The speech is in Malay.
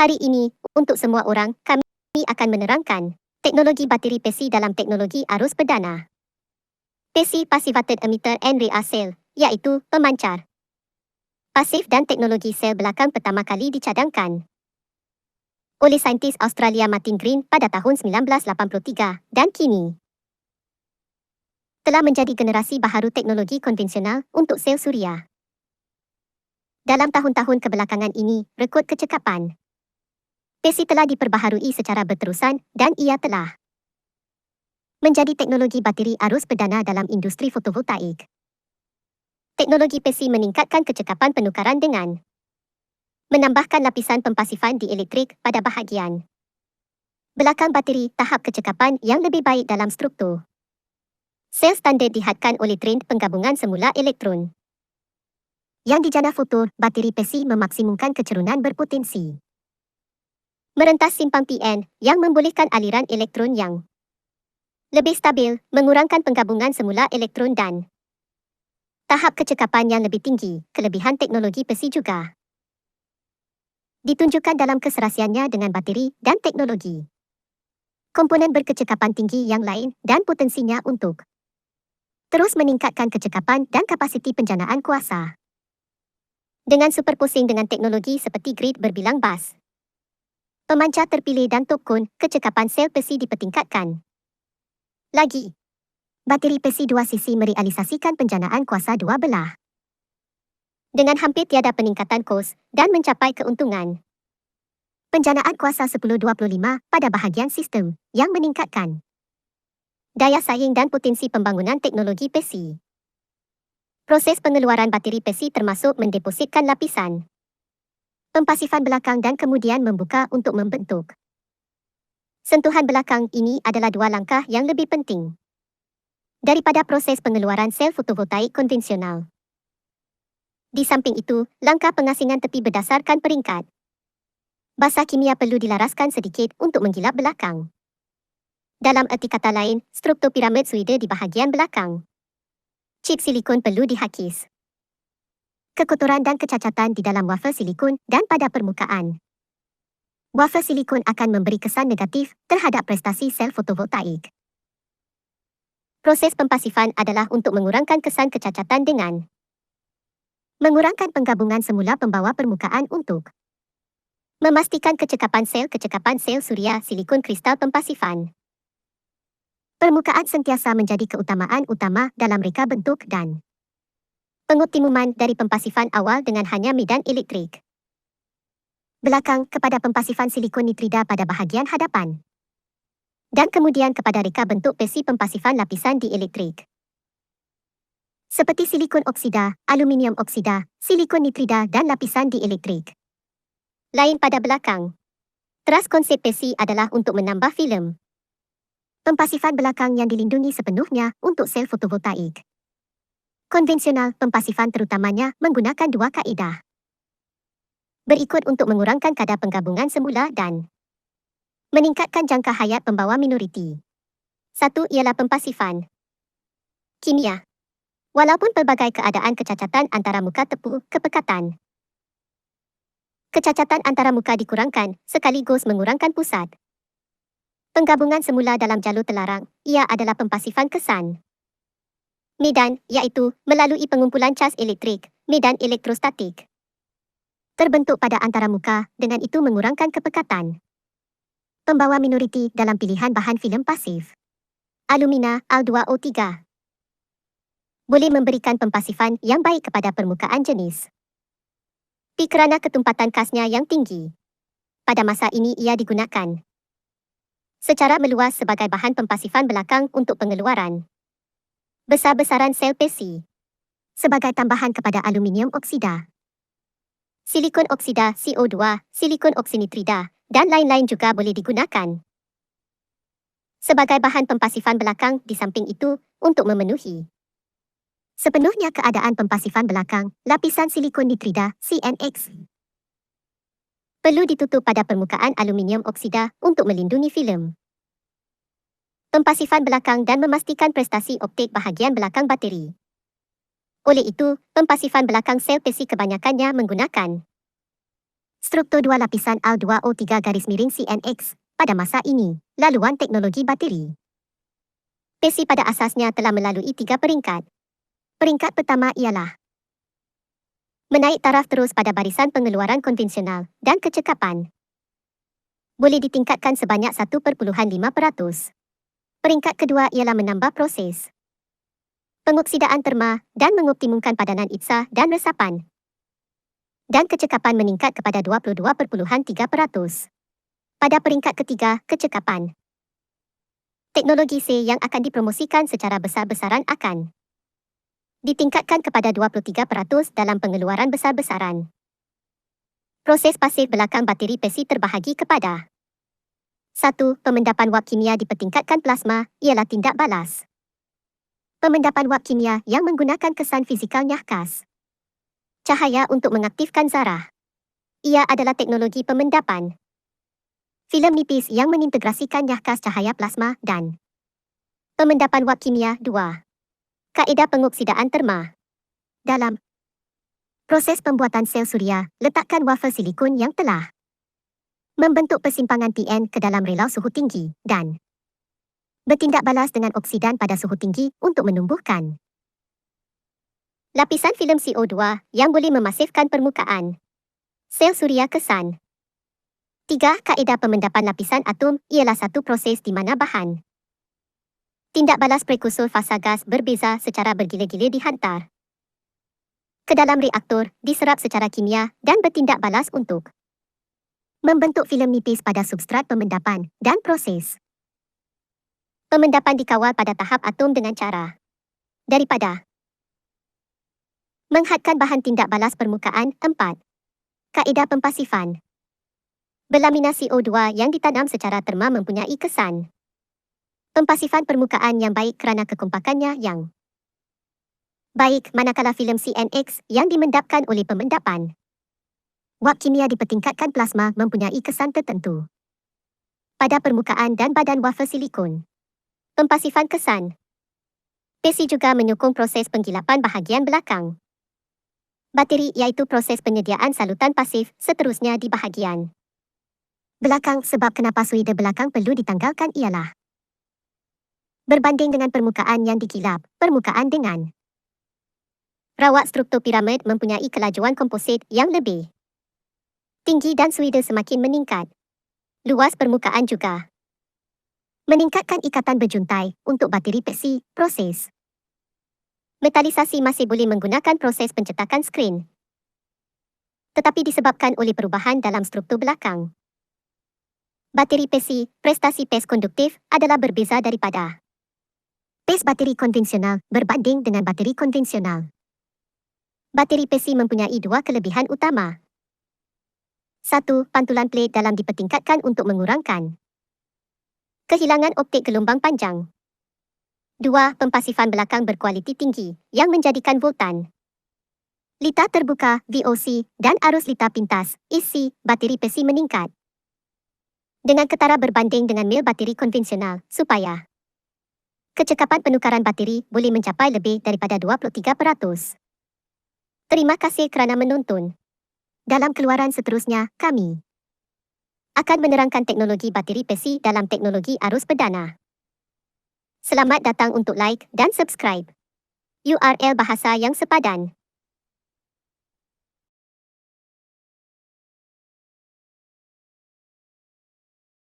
Hari ini, untuk semua orang, kami akan menerangkan teknologi bateri PESI dalam teknologi arus perdana. PESI Passivated Emitter and Rear Cell, iaitu pemancar pasif dan teknologi sel belakang pertama kali dicadangkan oleh saintis Australia Martin Green pada tahun 1983 dan kini telah menjadi generasi baharu teknologi konvensional untuk sel suria. Dalam tahun-tahun kebelakangan ini, rekod kecekapan PESI telah diperbaharui secara berterusan dan ia telah menjadi teknologi bateri arus perdana dalam industri fotovoltaik. Teknologi PESI meningkatkan kecekapan penukaran dengan menambahkan lapisan pempasifan di elektrik pada bahagian belakang bateri tahap kecekapan yang lebih baik dalam struktur. Sel standard dihadkan oleh trend penggabungan semula elektron. Yang dijana fotor, bateri PESI memaksimumkan kecerunan berpotensi merentas simpang PN yang membolehkan aliran elektron yang lebih stabil, mengurangkan penggabungan semula elektron dan tahap kecekapan yang lebih tinggi. Kelebihan teknologi PESI juga ditunjukkan dalam keserasiannya dengan bateri dan teknologi komponen berkecekapan tinggi yang lain dan potensinya untuk terus meningkatkan kecekapan dan kapasiti penjanaan kuasa. Dengan superposing dengan teknologi seperti grid berbilang bas, pemancar terpilih dan tokon, kecekapan sel PESI dipertingkatkan. Lagi, bateri PESI dua sisi merealisasikan penjanaan kuasa dua belah dengan hampir tiada peningkatan kos dan mencapai keuntungan penjanaan kuasa 10-25 pada bahagian sistem yang meningkatkan daya saing dan potensi pembangunan teknologi PESI. Proses pengeluaran bateri PESI termasuk mendepositkan lapisan pempasifan belakang dan kemudian membuka untuk membentuk. Sentuhan belakang ini adalah dua langkah yang lebih penting daripada proses pengeluaran sel fotovoltaik konvensional. Di samping itu, langkah pengasingan tepi berdasarkan peringkat basa kimia perlu dilaraskan sedikit untuk menggilap belakang. Dalam erti kata lain, struktur piramid suida di bahagian belakang chip silikon perlu dihakis. Kekotoran dan kecacatan di dalam wafer silikon dan pada permukaan wafer silikon akan memberi kesan negatif terhadap prestasi sel fotovoltaik. Proses pempasifan adalah untuk mengurangkan kesan kecacatan dengan mengurangkan penggabungan semula pembawa permukaan untuk memastikan kecekapan sel suria silikon kristal pempasifan. Permukaan sentiasa menjadi keutamaan utama dalam reka bentuk dan pengoptimuman dari pempasifan awal dengan hanya medan elektrik belakang kepada pempasifan silikon nitrida pada bahagian hadapan dan kemudian kepada reka bentuk PESI pempasifan lapisan di elektrik seperti silikon oksida, aluminium oksida, silikon nitrida dan lapisan di elektrik lain pada belakang. Teras konsep PESI adalah untuk menambah filem pempasifan belakang yang dilindungi sepenuhnya untuk sel fotovoltaik konvensional. Pempasifan terutamanya menggunakan dua kaedah berikut untuk mengurangkan kadar penggabungan semula dan meningkatkan jangka hayat pembawa minoriti. Satu ialah pempasifan kimia. Walaupun pelbagai keadaan kecacatan antara muka tepu kepekatan, kecacatan antara muka dikurangkan sekaligus mengurangkan pusat penggabungan semula dalam jalur terlarang. Ia adalah pempasifan kesan medan, iaitu melalui pengumpulan cas elektrik, medan elektrostatik terbentuk pada antara muka, dengan itu mengurangkan kepekatan pembawa minoriti dalam pilihan bahan filem pasif. Alumina, Al2O3 boleh memberikan pempasifan yang baik kepada permukaan jenis P kerana ketumpatan kasnya yang tinggi. Pada masa ini ia digunakan secara meluas sebagai bahan pempasifan belakang untuk pengeluaran besar-besaran sel PESI sebagai tambahan kepada aluminium oksida, silikon oksida CO2, silikon oksinitrida, dan lain-lain juga boleh digunakan sebagai bahan pempasifan belakang. Di samping itu, untuk memenuhi sepenuhnya keadaan pempasifan belakang, lapisan silikon nitrida CNX perlu ditutup pada permukaan aluminium oksida untuk melindungi filem pempasifan belakang dan memastikan prestasi optik bahagian belakang bateri. Oleh itu, pempasifan belakang sel PESI kebanyakannya menggunakan Struktur dua lapisan Al2O3 garis miring CNX pada masa ini, laluan teknologi bateri. PESI pada asasnya telah melalui 3 peringkat. Peringkat pertama ialah menaik taraf terus pada barisan pengeluaran konvensional dan kecekapan. Boleh ditingkatkan sebanyak 1.5%. Peringkat kedua ialah menambah proses pengoksidaan terma dan mengoptimumkan padanan ITSA dan resapan. Dan kecekapan meningkat kepada 22.3%. Pada peringkat ketiga, kecekapan. Teknologi C yang akan dipromosikan secara besar-besaran akan ditingkatkan kepada 23% dalam pengeluaran besar-besaran. Proses pasif belakang bateri PESI terbahagi kepada 1. Pemendapan wap kimia dipertingkatkan plasma ialah tindak balas. Pemendapan wap kimia yang menggunakan kesan fizikalnya khas cahaya untuk mengaktifkan zarah. Ia adalah teknologi pemendapan filem nipis yang mengintegrasikan khas cahaya plasma dan pemendapan wap kimia. 2. Kaedah pengoksidaan terma. Dalam proses pembuatan sel suria, letakkan wafer silikon yang telah membentuk persimpangan PN ke dalam relau suhu tinggi dan bertindak balas dengan oksidan pada suhu tinggi untuk menumbuhkan lapisan filem CO2 yang boleh memasifkan permukaan sel suria kesan. 3. Kaedah pemendapan lapisan atom ialah satu proses di mana bahan tindak balas prekursor fasa gas berbeza secara bergila-gila dihantar ke dalam reaktor, diserap secara kimia dan bertindak balas untuk membentuk filem nipis pada substrat pemendapan dan proses pemendapan dikawal pada tahap atom dengan cara daripada menghadkan bahan tindak balas permukaan. 4. Kaedah pempasifan. Berlaminasi O2 yang ditanam secara terma mempunyai kesan pempasifan permukaan yang baik kerana kekompakannya yang baik, manakala filem CNX yang dimendapkan oleh pemendapan wap kimia dipertingkatkan plasma mempunyai kesan tertentu pada permukaan dan badan wafer silikon. Pempasifan kesan. PESI juga menyokong proses penggilapan bahagian belakang bateri iaitu proses penyediaan salutan pasif seterusnya di bahagian belakang. Sebab kenapa suider belakang perlu ditanggalkan ialah berbanding dengan permukaan yang digilap, permukaan dengan rawat struktur piramid mempunyai kelajuan komposit yang lebih tinggi dan suider semakin meningkat. Luas permukaan juga meningkatkan ikatan berjuntai untuk bateri PESI. Proses metalisasi masih boleh menggunakan proses pencetakan skrin, tetapi disebabkan oleh perubahan dalam struktur belakang bateri PESI, prestasi PES konduktif adalah berbeza daripada PES bateri konvensional berbanding dengan bateri konvensional. Bateri PESI mempunyai dua kelebihan utama. 1. Pantulan plate dalam dipertingkatkan untuk mengurangkan kehilangan optik gelombang panjang. 2. Pempasifan belakang berkualiti tinggi yang menjadikan voltan lita terbuka VOC dan arus lita pintas IC bateri PESI meningkat dengan ketara berbanding dengan mil bateri konvensional supaya kecekapan penukaran bateri boleh mencapai lebih daripada 23%. Terima kasih kerana menonton. Dalam keluaran seterusnya, kami akan menerangkan teknologi bateri PESI dalam teknologi arus perdana. Selamat datang untuk like dan subscribe. URL bahasa yang sepadan.